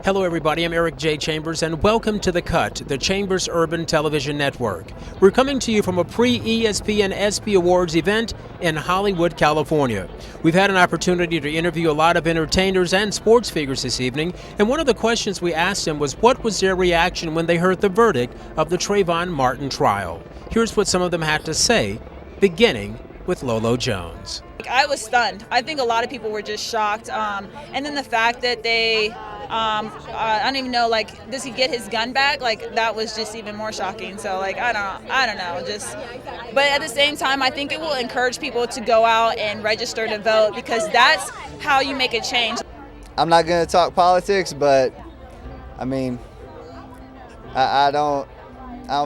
Hello everybody, I'm Eric J. Chambers and welcome to The Cut, the Chambers Urban Television Network. We're coming to you from a pre-ESPN ESPY Awards event in Hollywood, California. We've had an opportunity to interview a lot of entertainers and sports figures this evening, and one of the questions we asked them was what was their reaction when they heard the verdict of the Trayvon Martin trial. Here's what some of them had to say, beginning with Lolo Jones. I was stunned. I think a lot of people were just shocked. And then the fact that they, I don't even know, like, does he get his gun back? Like, that was just even more shocking. So, like, I don't know. But at the same time, I think it will encourage people to go out and register to vote because that's how you make a change. I'm not going to talk politics, but I mean, I don't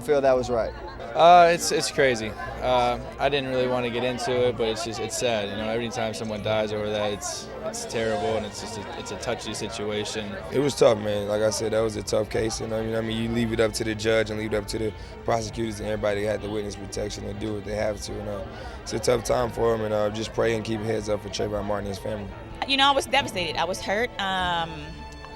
feel that was right. It's crazy. I didn't really want to get into it, but it's sad. You know, every time someone dies over that, it's terrible, and it's a touchy situation. It was tough, man. Like I said, that was a tough case. You know, you leave it up to the judge and leave it up to the prosecutors and everybody that had the witness protection to do what they have to. And it's a tough time for them, and just pray and keep heads up for Trayvon Martin and his family. You know, I was devastated. I was hurt.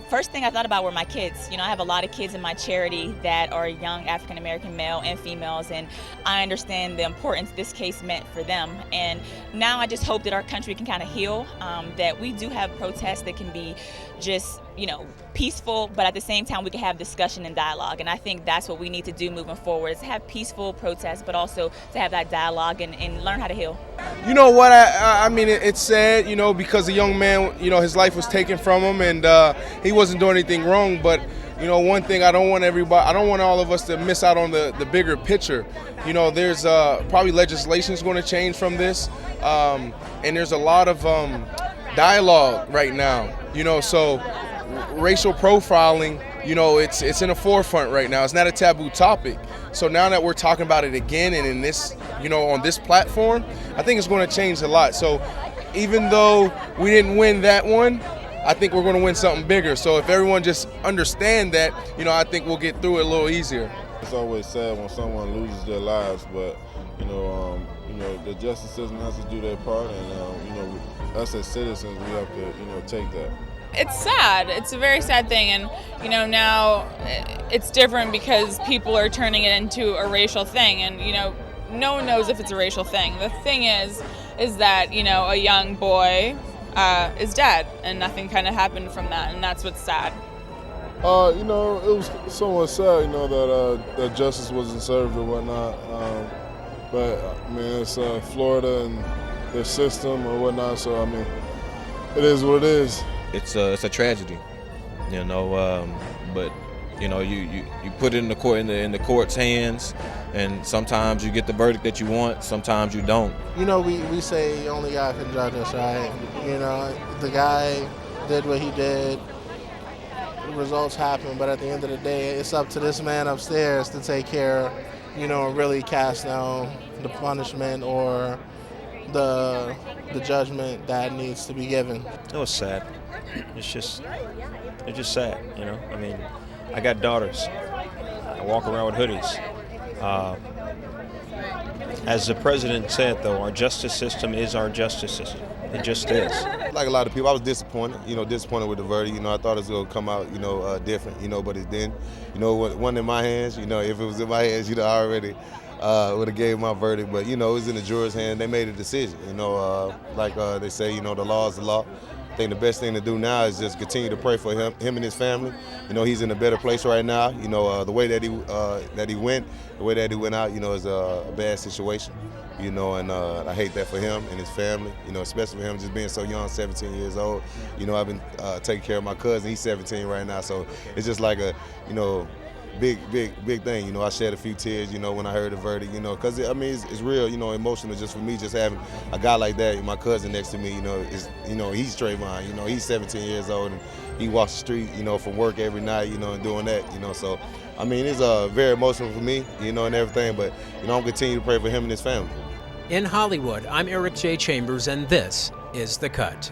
First thing I thought about were my kids. You know, I have a lot of kids in my charity that are young African-American male and females, and I understand the importance this case meant for them. And now I just hope that our country can kind of heal, that we do have protests that can be just, you know, peaceful, but at the same time we can have discussion and dialogue. And I think that's what we need to do moving forward, is to have peaceful protests, but also to have that dialogue and learn how to heal. You know what, I mean, it's sad, you know, because the young man, you know, his life was taken from him and he wasn't doing anything wrong. But, you know, one thing I don't want all of us to miss out on the bigger picture. You know, there's probably legislation is going to change from this. And there's a lot of dialogue right now, you know, so racial profiling, you know, it's in the forefront right now. It's not a taboo topic. So now that we're talking about it again and in this, you know, on this platform, I think it's going to change a lot. So even though we didn't win that one, I think we're going to win something bigger. So if everyone just understand that, you know, I think we'll get through it a little easier. It's always sad when someone loses their lives, but you know, the justice system has to do their part, and you know, us as citizens, we have to, you know, take that. It's sad. It's a very sad thing, and you know, now it's different because people are turning it into a racial thing, and you know, no one knows if it's a racial thing. The thing is that, you know, a young boy is dead, and nothing kind of happened from that, and that's what's sad. You know, it was somewhat sad, you know, that justice wasn't served or whatnot. But I mean, it's Florida and their system or whatnot. So I mean, it is what it is. It's a tragedy, you know. But you know, you put it in the court in the court's hands, and sometimes you get the verdict that you want, sometimes you don't. You know, we say only God can judge us, right? You know, the guy did what he did. The results happen, but at the end of the day, it's up to this man upstairs to take care, you know, and really cast down the punishment or the judgment that needs to be given. It was sad. It's just sad, you know. I mean, I got daughters. I walk around with hoodies. As the president said, though, our justice system is our justice system. It just is. Like a lot of people, I was disappointed with the verdict. You know, I thought it was going to come out, you know, different, you know, but it didn't. You know, it wasn't in my hands. You know, if it was in my hands, you know, I already would have gave my verdict. But, you know, it was in the jurors' hand. They made a decision. You know, like they say, you know, the law is the law. I think the best thing to do now is just continue to pray for him and his family. You know, he's in a better place right now. You know, the way that he went out, you know, is a bad situation. You know, and I hate that for him and his family. You know, especially for him just being so young, 17 years old. You know, I've been taking care of my cousin. He's 17 right now, so it's just like a, you know, big thing. You know, I shed a few tears, you know, when I heard the verdict, you know, because, I mean, it's real, you know, emotional just for me, just having a guy like that, my cousin next to me, you know, he's Trayvon, you know, he's 17 years old, and he walks the street, you know, from work every night, you know, and doing that, you know, so, I mean, it's very emotional for me, you know, and everything, but, you know, I'm continue to pray for him and his family. In Hollywood, I'm Eric J. Chambers, and this is The Cut.